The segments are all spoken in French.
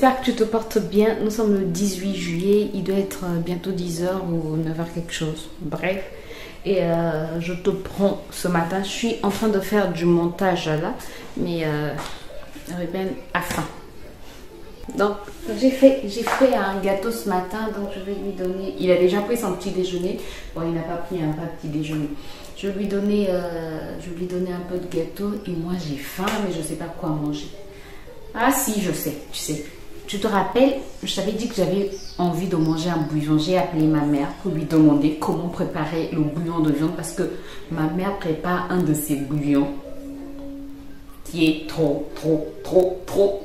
j'espère que tu te portes bien. Nous sommes le 18 juillet, il doit être bientôt 10h ou 9h quelque chose. Bref, et je te prends ce matin. Je suis en train de faire du montage là, mais Ruben a faim. Donc j'ai fait un gâteau ce matin, donc je vais lui donner. Il a déjà pris son petit déjeuner. Bon, il n'a pas pris un vrai petit déjeuner. Je vais lui donner un peu de gâteau et moi j'ai faim, mais je ne sais pas quoi manger. Ah si, je sais, tu sais. Tu te rappelles, je t'avais dit que j'avais envie de manger un bouillon. J'ai appelé ma mère pour lui demander comment préparer le bouillon de viande parce que ma mère prépare un de ses bouillons qui est trop,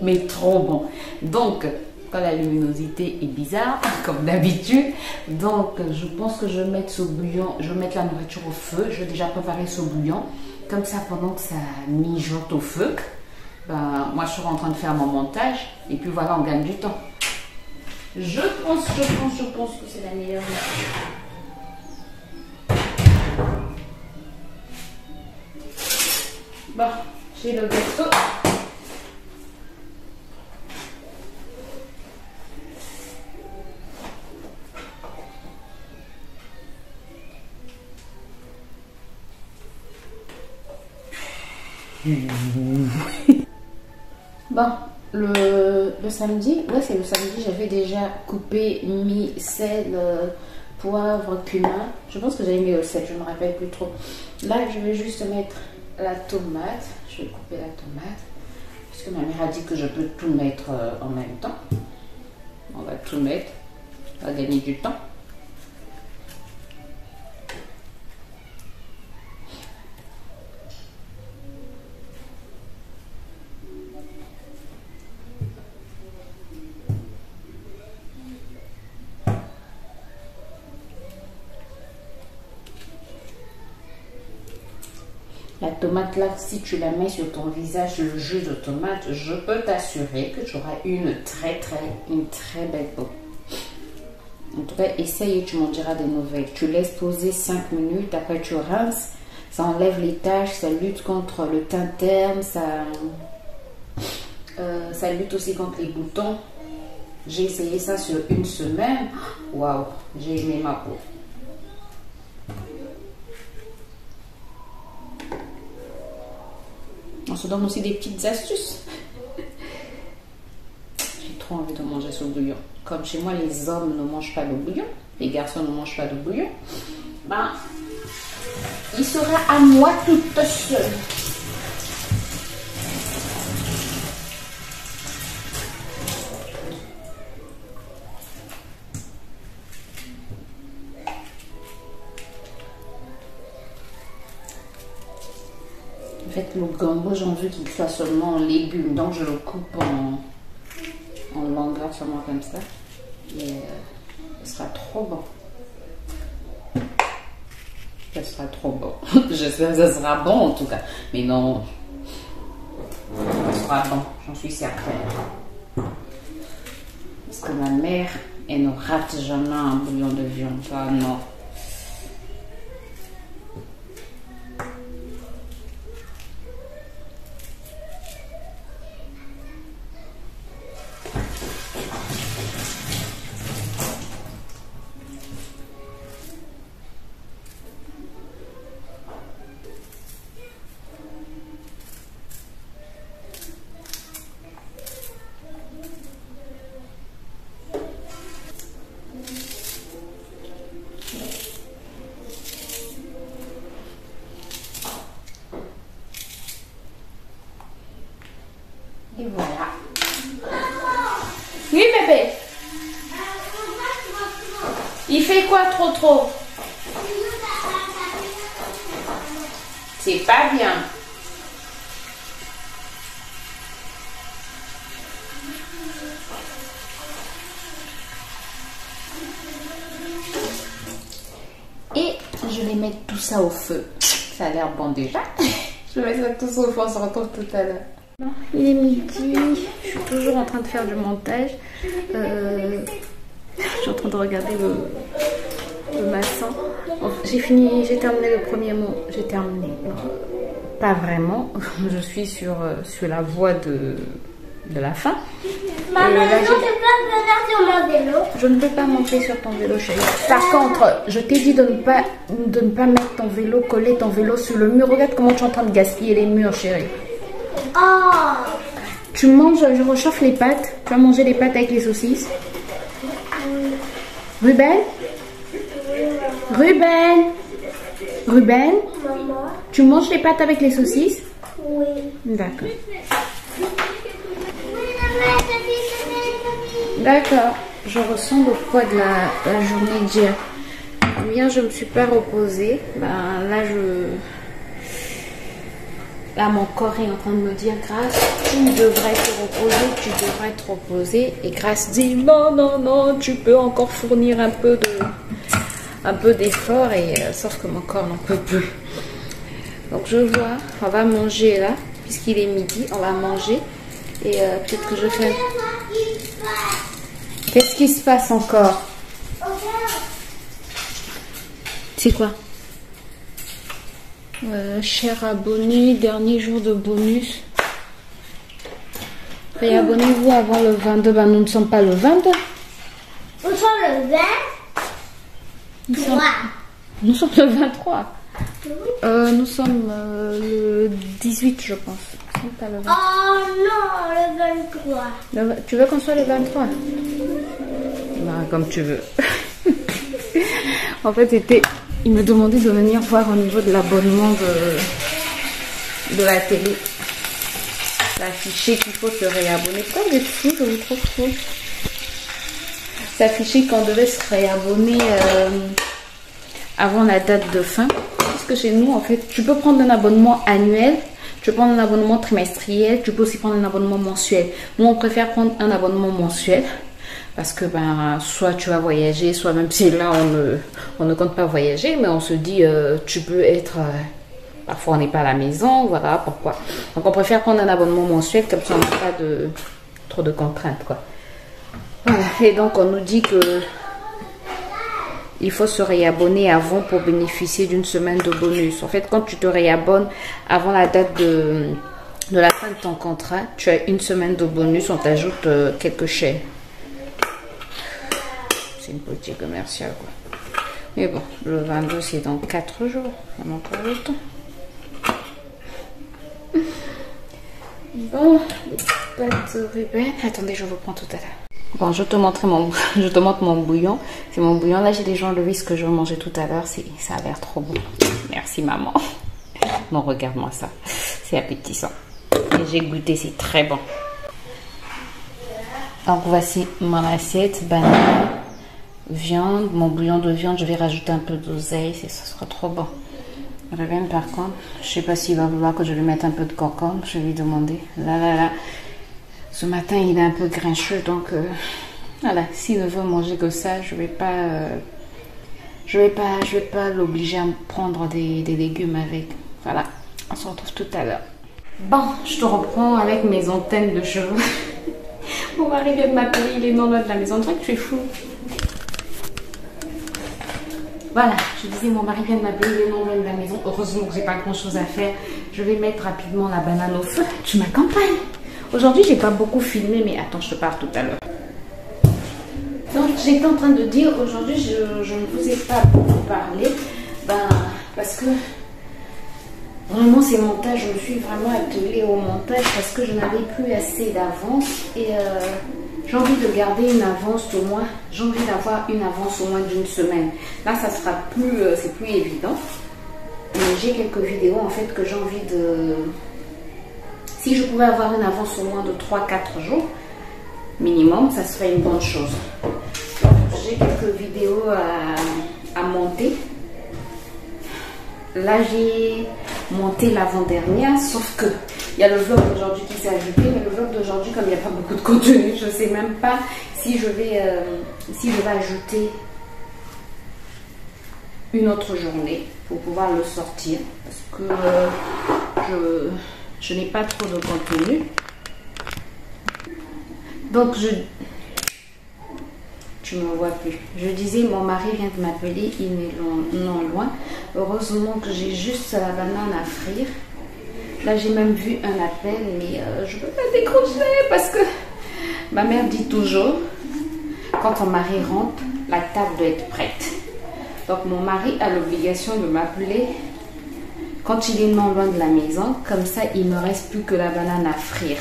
mais trop bon. Donc, quand la luminosité est bizarre, comme d'habitude, donc je pense que je vais mettre ce bouillon, je vais mettre la nourriture au feu. Je vais déjà préparer ce bouillon. Comme ça, pendant que ça mijote au feu, ben, moi je serai en train de faire mon montage. Et puis voilà, on gagne du temps. Je pense que c'est la meilleure. Bon, j'ai le gâteau. Bon, le samedi, ouais, c'est le samedi, j'avais déjà coupé, mis sel, poivre, cumin. Je pense que j'avais mis le sel, je ne me rappelle plus trop. Là, je vais juste mettre la tomate. Je vais couper la tomate. Puisque ma mère a dit que je peux tout mettre en même temps. On va tout mettre. On va gagner du temps. La tomate là, si tu la mets sur ton visage, le jus de tomate, je peux t'assurer que tu auras une très belle peau. En tout cas, essaye et tu m'en diras des nouvelles. Tu laisses poser 5 minutes, après tu rinces, ça enlève les taches, ça lutte contre le teint terne, ça lutte aussi contre les boutons. J'ai essayé ça sur une semaine. Waouh, j'ai aimé ma peau. On se donne aussi des petites astuces. J'ai trop envie de manger ce bouillon. Comme chez moi, les hommes ne mangent pas de bouillon, les garçons ne mangent pas de bouillon. Ben, il sera à moi toute seule. En fait, le gombo, j'ai envie qu'il soit seulement en légumes, donc je le coupe en longueur, seulement comme ça. Et ce sera trop bon. Ce sera trop bon. J'espère que ce sera bon en tout cas. Mais non, ce sera bon, j'en suis certaine. Parce que ma mère, elle ne rate jamais un bouillon de viande. Ah non. Et voilà. Oui, bébé. Il fait quoi trop? C'est pas bien. Et je vais mettre tout ça au feu. Ça a l'air bon déjà. Je vais mettre tout ça au feu, on se retrouve tout à l'heure. Bon, il est midi, je suis toujours en train de faire du montage. Je suis en train de regarder le maçon. J'ai terminé le premier mot. J'ai terminé. Pas vraiment. Je suis sur la voie de la fin. Maman, non, tu peux venir sur mon vélo. Je ne peux pas monter sur ton vélo, chérie. Par contre, je t'ai dit de ne pas mettre ton vélo, coller ton vélo sur le mur. Regarde comment tu es en train de gaspiller les murs, chérie. Oh. Tu manges, je réchauffe les pâtes. Tu vas manger les pâtes avec les saucisses. Ruben? Ruben? Ruben? Maman? Tu manges les pâtes avec les saucisses? Oui. D'accord. D'accord. Je ressens le poids de la journée d'hier. Hier, je ne me suis pas reposée. Ben, là, mon corps est en train de me dire, Grâce, tu devrais te reposer, tu devrais te reposer. Et Grâce dit, non, non, non, tu peux encore fournir un peu d'effort. Et sauf que mon corps n'en peut plus. Donc, je vois, on va manger là, puisqu'il est midi, on va manger. Et peut-être que je fais... Qu'est-ce qui se passe encore? C'est quoi? Cher abonné, dernier jour de bonus. Réabonnez-vous avant le 22. Ben, nous ne sommes pas le 22. Nous sommes le 23. Nous sommes le 23. Nous sommes le 18, je pense. Pas le 23. Oh non, le 23. Tu veux qu'on soit le 23? Ben, comme tu veux. En fait, il me demandait de venir voir au niveau de l'abonnement de la télé. C'est affiché qu'il faut se réabonner. Pourquoi vous êtes fous? Je vous trouve fou. C'est affiché qu'on devait se réabonner avant la date de fin. Parce que chez nous, en fait, tu peux prendre un abonnement annuel, tu peux prendre un abonnement trimestriel, tu peux aussi prendre un abonnement mensuel. Nous, on préfère prendre un abonnement mensuel. Parce que ben, soit tu vas voyager, soit même si là on ne compte pas voyager, mais on se dit tu peux être... parfois on n'est pas à la maison, voilà pourquoi. Donc on préfère prendre un abonnement mensuel, comme ça on n'a pas trop de contraintes, quoi. Voilà, et donc on nous dit que il faut se réabonner avant pour bénéficier d'une semaine de bonus. En fait, quand tu te réabonnes avant la date de la fin de ton contrat, tu as une semaine de bonus, on t'ajoute quelques chèques. C'est une politique commerciale, quoi. Mais bon, le 22 c'est dans 4 jours. On a encore le temps. Bon, les pâtes Ruben. Attendez, je vous prends tout à l'heure. Bon, je te montre mon bouillon. C'est mon bouillon. Là, j'ai déjà enlevé ce que je mangeais tout à l'heure. Ça a l'air trop bon. Merci, maman. Non, regarde-moi ça. C'est appétissant. Et j'ai goûté, c'est très bon. Donc, voici mon assiette. Banane. Viande, mon bouillon de viande, je vais rajouter un peu d'oseille, ça sera trop bon. Ruben, par contre, je sais pas s'il va vouloir que je lui mette un peu de concombre, je vais lui demander. Là. Ce matin, il est un peu grincheux, donc voilà, s'il ne veut manger que ça, je vais pas l'obliger à me prendre des légumes avec. Voilà, on se retrouve tout à l'heure. Bon, je te reprends avec mes antennes de cheveux. Mon mari vient de m'appeler, il est non loin de la maison, on dirait que tu es fou. Voilà, je disais, mon mari vient de m'appeler, il est non loin de la maison. Heureusement que j'ai pas grand chose à faire. Je vais mettre rapidement la banane au feu. Tu m'accompagnes. Aujourd'hui, j'ai pas beaucoup filmé, mais attends, je te parle tout à l'heure. Donc, j'étais en train de dire, aujourd'hui, je ne vous ai pas beaucoup parlé. Ben, parce que vraiment, ces montages, je me suis vraiment attelée au montage parce que je n'avais plus assez d'avance. Et j'ai envie de garder une avance au moins. J'ai envie d'avoir une avance au moins d'une semaine. Là, ça sera plus, c'est plus évident. Mais j'ai quelques vidéos en fait que j'ai envie de... Si je pouvais avoir une avance au moins de 3-4 jours minimum, ça serait une bonne chose. Donc, j'ai quelques vidéos à monter. Là, j'ai monté l'avant-dernière, sauf que il y a le vlog d'aujourd'hui qui s'est ajouté, mais le vlog d'aujourd'hui, comme il n'y a pas beaucoup de contenu, je ne sais même pas si je vais ajouter une autre journée pour pouvoir le sortir, parce que je n'ai pas trop de contenu. Donc, tu ne me vois plus. Je disais, mon mari vient de m'appeler, il est non loin. Heureusement que j'ai juste la banane à frire. Là, j'ai même vu un appel, mais je ne peux pas décrocher parce que Ma mère dit toujours, quand ton mari rentre, la table doit être prête. Donc mon mari a l'obligation de m'appeler quand il est non loin de la maison. Comme ça, il ne me reste plus que la banane à frire.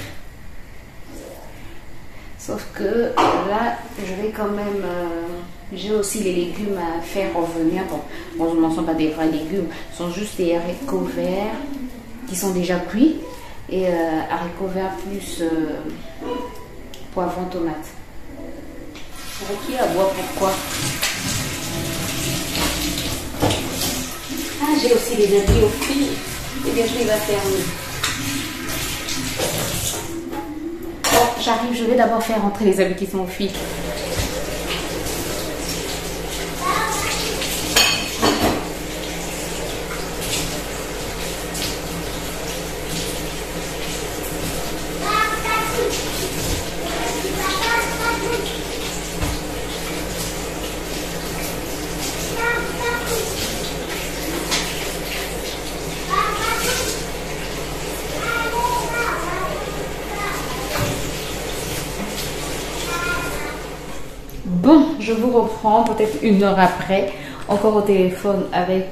Sauf que là, je vais quand même... j'ai aussi les légumes à faire revenir. Bon, ce ne sont pas des vrais légumes. Ce sont juste des haricots verts qui sont déjà cuits. Et haricots verts plus poivron tomate. Pour qui à boire, pourquoi? Ah, j'ai aussi les habits aux filles. Eh bien, je vais la fermer. Bon, j'arrive, je vais d'abord faire rentrer les habits qui sont aux filles. Bon, je vous reprends peut-être 1 heure après, encore au téléphone avec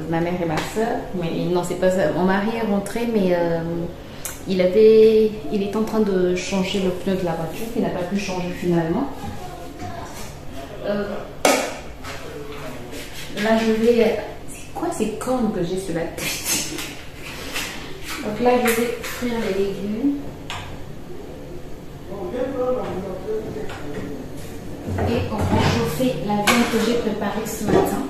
ma mère et ma soeur. Mais non, c'est pas ça. Mon mari est rentré, mais il est en train de changer le pneu de la voiture. Il n'a pas pu changer finalement. Là, je vais... C'est quoi ces cornes que j'ai sur la tête? Donc là, je vais frire les légumes. Et on va chauffer la viande que j'ai préparée ce matin.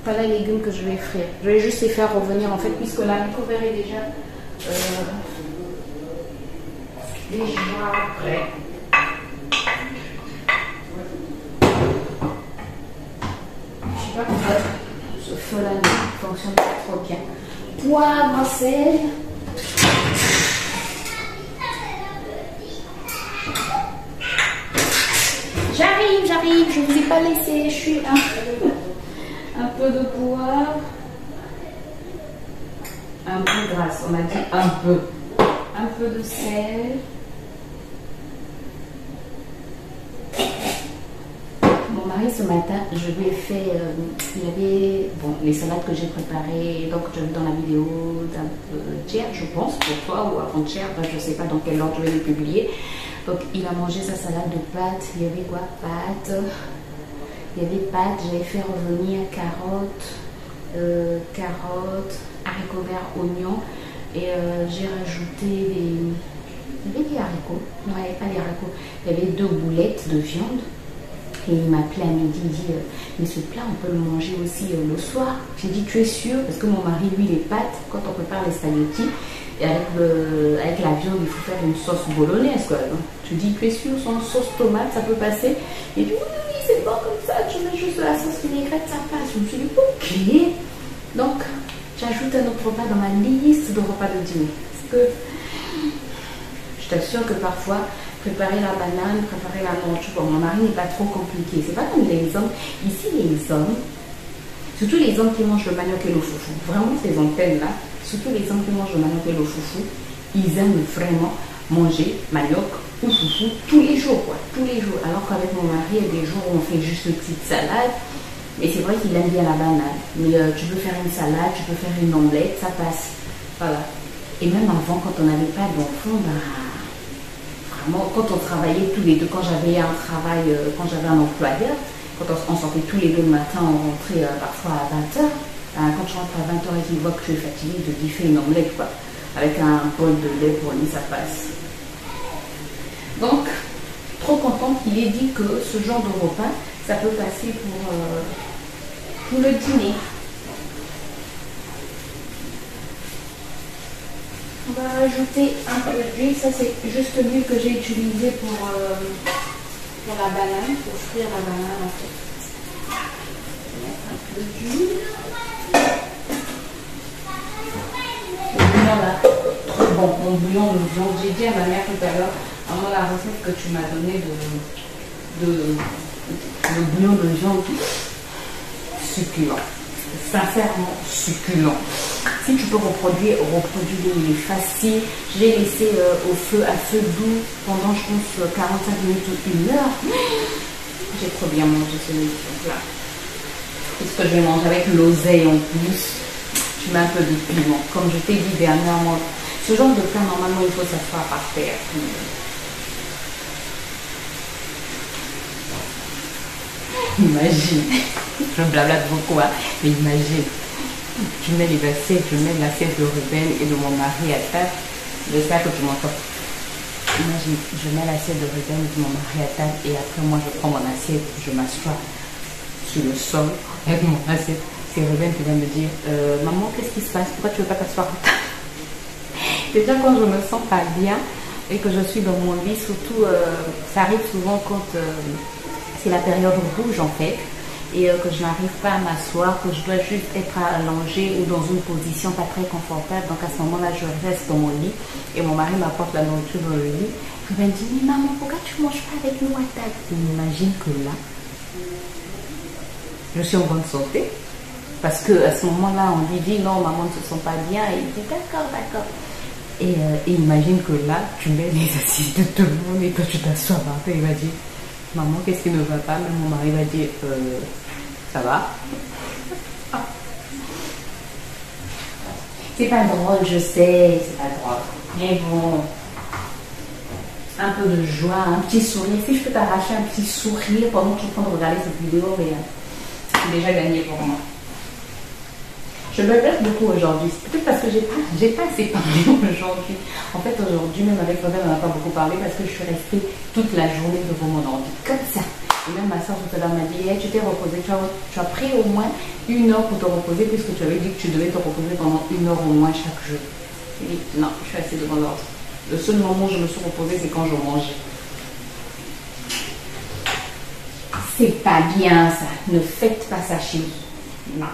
Voilà les légumes que je vais frire. Je vais juste les faire revenir en fait, puisque l'haricot vert est déjà prêt. Je sais pas pourquoi ce feu-là ne fonctionne pas trop bien. Poivre, sel. J'arrive, je ne vous ai pas laissé, je suis un peu de poivre, un peu grasse, on a dit un peu de sel, mon mari ce matin, je lui ai fait, il avait, bon, les salades que j'ai préparées, donc je dans la vidéo d'hier, je pense, pour toi, ou avant-hier, je ne sais pas dans quel ordre je vais les publier. Donc il a mangé sa salade de pâtes. Il y avait quoi? Pâtes. Il y avait pâtes. J'avais fait revenir carottes, haricots verts, oignons. Et j'ai rajouté des... Il y avait des haricots. Non, il n'y avait pas des haricots. Il y avait 2 boulettes de viande. Et il m'a appelé à midi. Il dit mais ce plat, on peut le manger aussi le soir. J'ai dit tu es sûr? Parce que mon mari, lui, les pâtes, quand on prépare les spaghettis, et avec la viande, il faut faire une sauce bolognaise, quoi. Donc, tu dis, tu es sûr, sans sauce tomate, ça peut passer? Et il dit, oui, c'est bon comme ça, tu mets juste de la sauce vinaigrette, ça passe. Je me suis dit, ok. Donc, j'ajoute un autre repas dans ma liste de repas de dîner. Parce que je t'assure que parfois, préparer la banane, préparer la nourriture pour mon mari n'est pas trop compliqué. C'est pas comme les hommes. Ici, les hommes, surtout les hommes qui mangent le manioc et le foufou, vraiment ces antennes-là, surtout les hommes qui mangent le manioc et le foufou, ils aiment vraiment manger manioc ou foufou tous les jours, quoi, tous les jours. Alors qu'avec mon mari, il y a des jours où on fait juste une petite salade, mais c'est vrai qu'il aime bien la banane. Mais tu peux faire une salade, tu peux faire une omelette, ça passe. Voilà. Et même avant, quand on n'avait pas d'enfants, vraiment, quand on travaillait tous les deux, quand j'avais un travail, quand j'avais un employeur, quand on sortait tous les deux le matin, on rentrait parfois à 20h. Quand je rentre à 20h et qu'il voit que je suis fatiguée, je dis fais une omelette, quoi. Avec un bol de lait pour lui, ça passe. Donc, trop contente qu'il ait dit que ce genre de repas, ça peut passer pour le dîner. On va rajouter un peu d'huile. Ça, c'est juste l'huile que j'ai utilisée pour la banane, pour frire la banane en fait. Je vais mettre un peu d'huile. Là, trop bon, mon bouillon de viande. J'ai dit à ma mère tout à l'heure, avant la recette que tu m'as donnée de bouillon de viande succulent, sincèrement succulent. Si tu peux reproduire, reproduis-les facile. Je l'ai laissé au feu, à feu doux pendant, je pense, 45 minutes ou 1 heure. J'ai trop bien mangé ce là. Qu'est-ce que je vais manger avec l'oseille en plus? Tu mets un peu de piment. Comme je t'ai dit dernièrement, ce genre de plat, normalement, il faut s'asseoir par terre. Imagine, je blablate beaucoup, hein, mais imagine, tu mets les assiettes, je mets l'assiette de Ruben et de mon mari à table. J'espère que tu m'entends. Imagine, je mets l'assiette de Ruben et de mon mari à table et après moi je prends mon assiette, je m'assois sur le sol avec mon assiette. C'est Ruben qui va me dire maman, qu'est-ce qui se passe? Pourquoi tu ne veux pas t'asseoir à table? Déjà quand je me sens pas bien et que je suis dans mon lit, surtout ça arrive souvent quand c'est la période rouge en fait, et que je n'arrive pas à m'asseoir, que je dois juste être allongée ou dans une position pas très confortable. Donc à ce moment-là, je reste dans mon lit et mon mari m'apporte la nourriture dans le lit. Il me dit, mais maman, pourquoi tu ne manges pas avec nous à table? Et imagine que là, je suis en bonne santé. Parce qu'à ce moment-là, on lui dit, non, maman ne se sent pas bien. Et il dit, d'accord, d'accord. Et imagine que là, tu mets les assiettes de tout le monde et que tu t'assois par terre, il va dire, maman, qu'est-ce qui ne va pas? Mais mon mari va dire, ça va? C'est pas drôle, je sais, c'est pas drôle. Mais bon, un peu de joie, un petit sourire. Si je peux t'arracher un petit sourire pendant que je suis en train de regarder cette vidéo, c'est déjà gagné pour moi. Je me blesse beaucoup aujourd'hui. Peut-être parce que j'ai pas assez parlé aujourd'hui. En fait, aujourd'hui, même avec Robert, on n'a pas beaucoup parlé parce que je suis restée toute la journée devant mon ordi. Comme ça. Et même ma soeur tout à l'heure m'a dit, hey, tu t'es reposée, tu as pris au moins 1 heure pour te reposer puisque tu avais dit que tu devais te reposer pendant 1 heure au moins chaque jour. J'ai dit, non, je suis restée devant l'ordi. Le seul moment où je me suis reposée, c'est quand je mangeais. C'est pas bien ça. Ne faites pas ça chez vous. Non.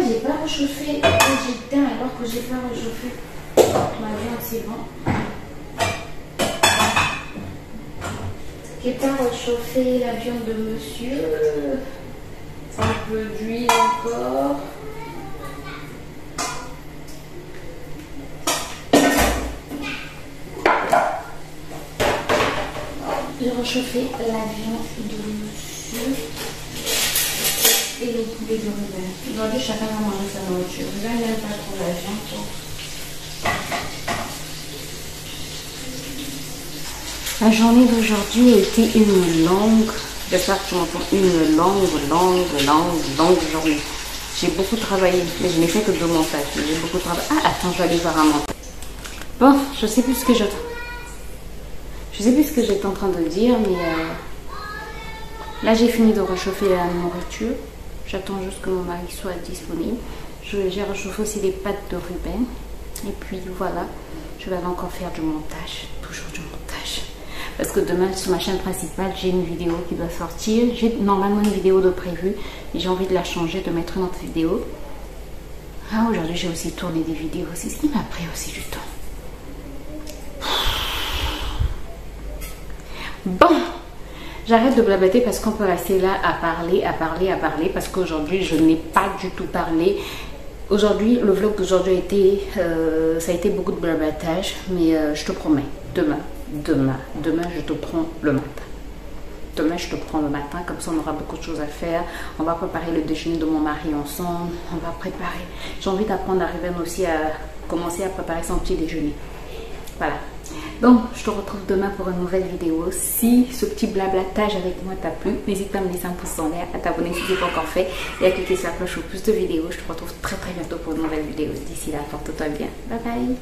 J'ai pas réchauffé, j'éteins alors que j'ai pas réchauffé ma viande, c'est bon. J'ai pas réchauffé la viande de monsieur. Un peu d'huile encore. J'ai réchauffé la viande de monsieur. Et le poulet de Ruben. Aujourd'hui, chacun va manger sa nourriture. Ruben n'aime pas trop la viande. La journée d'aujourd'hui a été une longue, j'espère que tu m'entends, une longue journée. J'ai beaucoup travaillé, mais je n'ai fait que 2 montages. J'ai beaucoup travaillé. Ah, attends, je vais aller voir un montage. Bon, je sais plus ce que j'étais en train de dire, mais là, j'ai fini de réchauffer la nourriture. J'attends juste que mon mari soit disponible. J'ai réchauffé aussi les pâtes de Ruben. Et puis voilà, je vais aller encore faire du montage. Toujours du montage. Parce que demain, sur ma chaîne principale, j'ai une vidéo qui doit sortir. J'ai normalement une vidéo de prévue. J'ai envie de la changer, de mettre une autre vidéo. Ah, aujourd'hui, j'ai aussi tourné des vidéos aussi. Ce qui m'a pris aussi du temps. Bon. J'arrête de blablater parce qu'on peut rester là à parler, parce qu'aujourd'hui, je n'ai pas du tout parlé. Aujourd'hui, le vlog d'aujourd'hui ça a été beaucoup de blablatage, mais je te promets, demain, je te prends le matin. Demain, je te prends le matin, comme ça, on aura beaucoup de choses à faire. On va préparer le déjeuner de mon mari ensemble. On va préparer. J'ai envie d'apprendre à Ruben aussi à commencer à préparer son petit déjeuner. Voilà. Donc, je te retrouve demain pour une nouvelle vidéo. Si ce petit blablatage avec moi t'a plu, n'hésite pas à me laisser un pouce en l'air, à t'abonner si ce n'est pas encore fait et à cliquer sur la cloche pour plus de vidéos. Je te retrouve très bientôt pour une nouvelle vidéo. D'ici là, porte-toi bien. Bye bye.